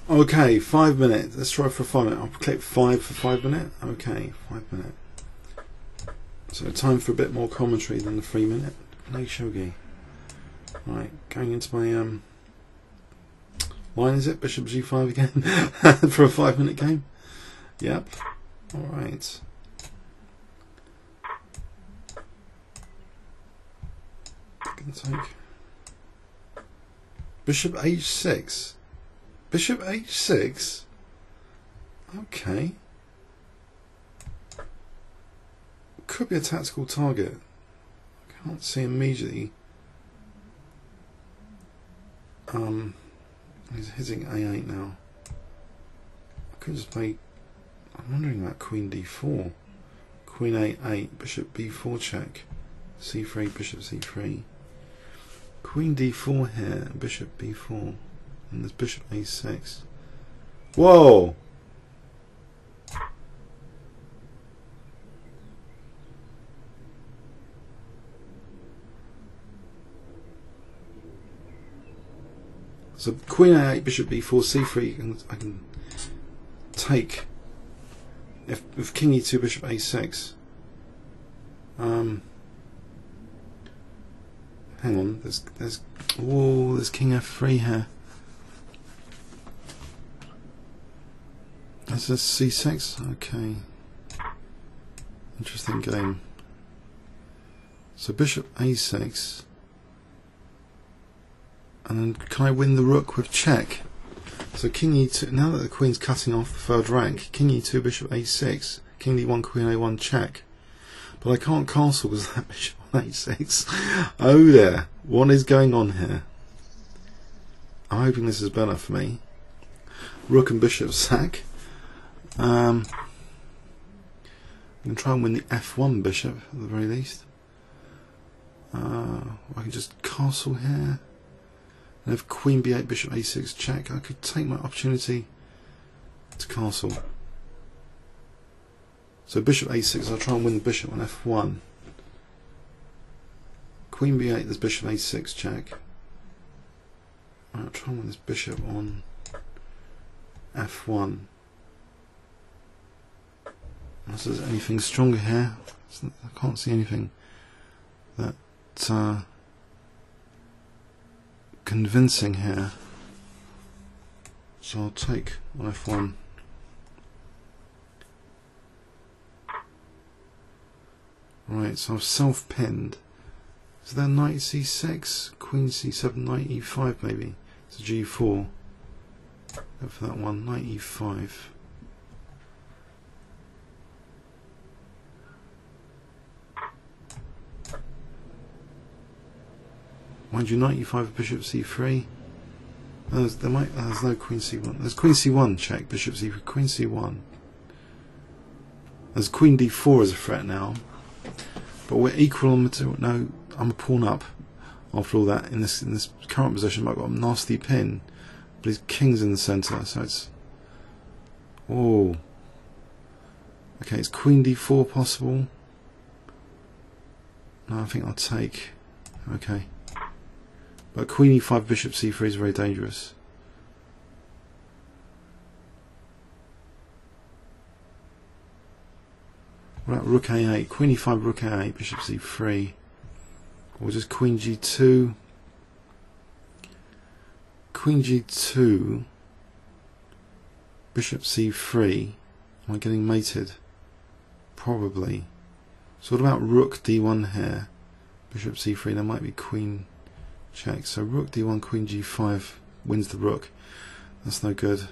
Okay, 5 minutes. Let's try for 5 minutes. I'll click 5 for 5 minutes. Okay, 5 minutes. So time for a bit more commentary than the 3 minute. Playshogi. Right, going into my line, is it? Bishop G5 again for a 5 minute game. Yep. All right. Gonna take Bishop H6. Bishop H6. Okay. Could be a tactical target. Can't see immediately. He's hitting A8 now. I could just play. I'm wondering about Queen D4. Queen A8, Bishop B4 check. C3, Bishop C3. Queen D4 here, Bishop B4. And there's Bishop A6. Whoa! So Queen A8, Bishop B4, C3. I can take if King E2, Bishop A6. Hang on. There's King F3 here. That's a C6. Okay. Interesting game. So Bishop A6. And then can I win the rook with check? So King E2, now that the Queen's cutting off the third rank, King E2, Bishop A6, King D1, Queen A1 check. But I can't castle because of that Bishop on A6. Oh there, what is going on here? I'm hoping this is better for me. Rook and Bishop sack. I'm going to try and win the F1 Bishop at the very least. I can just castle here. And if Queen B8, Bishop A6 check, I could take my opportunity to castle. So Bishop A6, I'll try and win the Bishop on F1. Queen B8, there's Bishop A6 check. I'll try and win this Bishop on F1. Unless there's anything stronger here. I can't see anything that convincing here, so I'll take on F1. Right, so I've self-pinned. Is there knight C6, Queen C7, knight E5 maybe? It's a G4. Go for that one, knight E5. Mind you, knight E5, Bishop C3. There's no Queen C1. There's Queen C1 check, Bishop C3, Queen C1. There's Queen D4 as a threat now. But we're equal on material. No, I'm a pawn up after all that in this current position. I've got a nasty pin, but his king's in the centre, so it's okay. It's Queen D4 possible. No, I think I'll take. Okay. But Queen E5, Bishop C3 is very dangerous. What about Rook A8? Queen E5, Rook A8, Bishop C3. Or just Queen G2. Queen G2, Bishop C3. Am I getting mated? Probably. So what about Rook D1 here? Bishop C3, there might be Queen check. So Rook D1, Queen G5 wins the Rook. That's no good.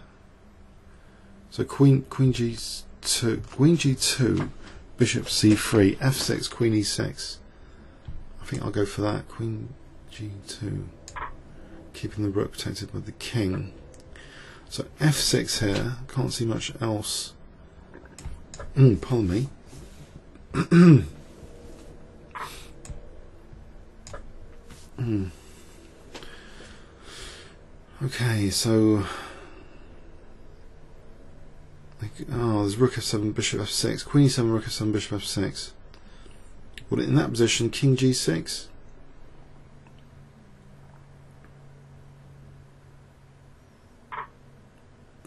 So Queen G2, Bishop C3, F6, Queen E6. I think I'll go for that. Queen G2, keeping the Rook protected by the King. So F6 here. Can't see much else. Pardon me. Okay, so there's Rook F7, Bishop F6, Queen E7, Rook F7, Bishop F6. Well, in that position, King G6.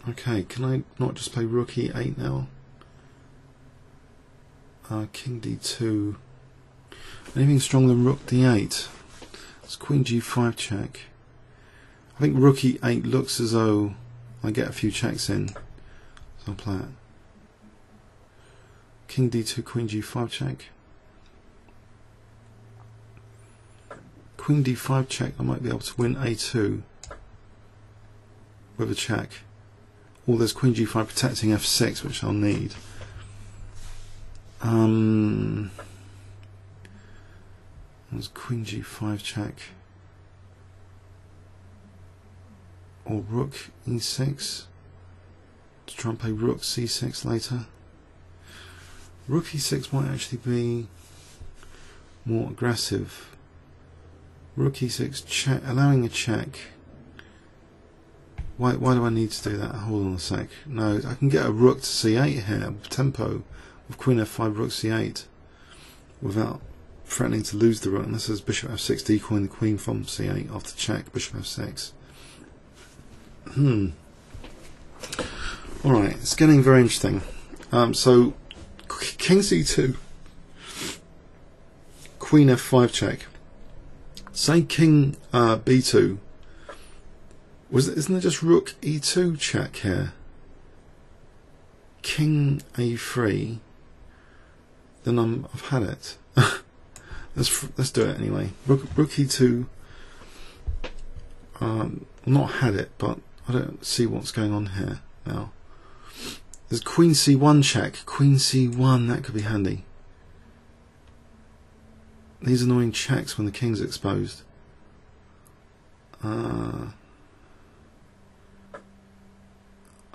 Okay, can I not just play rook e8 now? King d2. Anything stronger than rook d8? It's queen g5 check. I think rook e8 looks as though I get a few checks in, so I'll play it. King d2, queen g5 check. Queen d5 check, I might be able to win a2 with a check. Or there's queen g5 protecting f6, which I'll need. There's queen g5 check. Or rook e6 to try and play rook c6 later. Rook e6 might actually be more aggressive. Rook e6 check, allowing a check. Why do I need to do that? Hold on a sec. No, I can get a rook to c8 here, tempo, with queen f5, rook c8, without threatening to lose the rook. And this is bishop f6, decoying the queen from c8 after check, bishop f6. Alright, it's getting very interesting. So, king c2, queen f5 check. Say king b2. Isn't there just rook e2 check here? King a3. Then I've had it. let's do it anyway. Rook e2. Not had it, but I don't see what's going on here now. There's queen c1 check. Queen c1, that could be handy. These annoying checks when the king's exposed.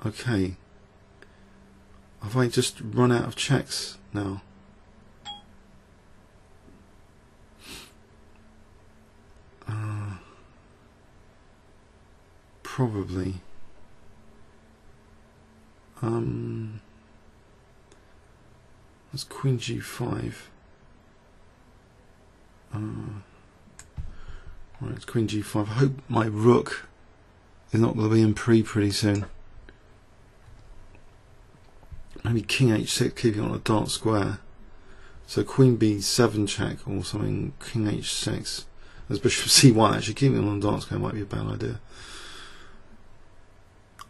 Okay. Have I just run out of checks now? Probably. That's queen g5. Right, it's queen g5. I hope my rook is not going to be in pretty soon. Maybe king h6, keeping on a dark square. So queen b7 check or something. King h6. There's bishop c1. Actually, keeping on a dark square might be a bad idea.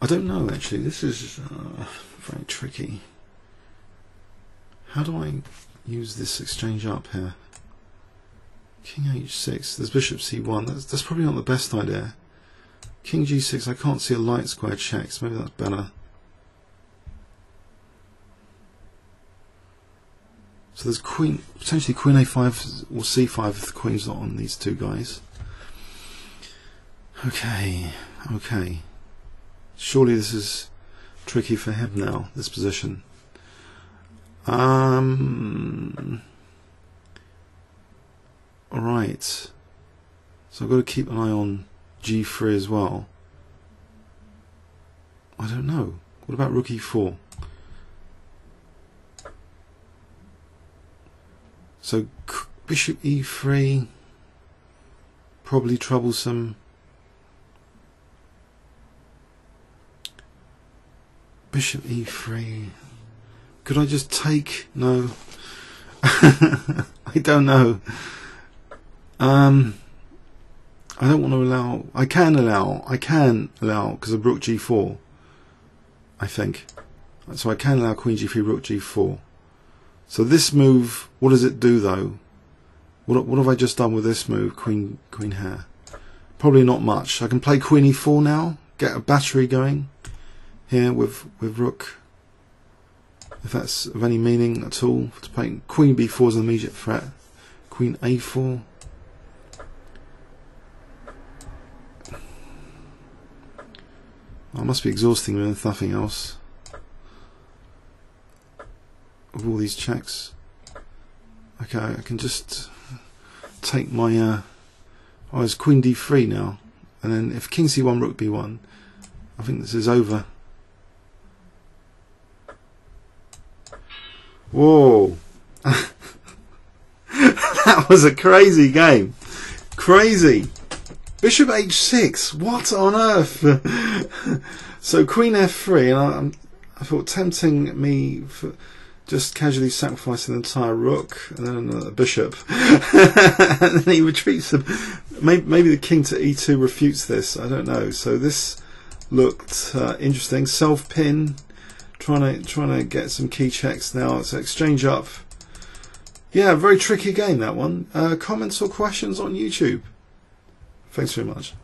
I don't know actually. This is very tricky. How do I use this exchange up here? King h6. There's bishop c1. That's probably not the best idea. King g6. I can't see a light square check, so maybe that's better. So there's queen, potentially queen a5 or c5 if the queen's not on these two guys. Okay. Surely this is tricky for him now, this position. Alright. So I've got to keep an eye on g3 as well. I don't know. What about rook e4? So bishop e3, probably troublesome. Bishop e3. Could I just take? No. I don't know. I don't want to allow. I can allow because of rook g4. I think. So I can allow queen g3, rook g4. So this move, what does it do though? What have I just done with this move? Queen here. Probably not much. I can play queen e4 now. Get a battery going here with rook. If that's of any meaning at all. To play queen b4 is an immediate threat. Queen a4. I must be exhausting me with nothing else. With all these checks. Okay, I can just take my oh, it's queen d3 now, and then if king c1, rook b1, I think this is over. Whoa. That was a crazy game. Crazy. Bishop h6. What on earth? So Queen f3, and I thought tempting me for just casually sacrificing the entire rook and then a bishop, and then he retreats. Maybe the king to e2 refutes this. I don't know. So this looked interesting. Self pin, trying to get some key checks now. So exchange up. Yeah, very tricky game, that one. Comments or questions on YouTube? Thanks very much.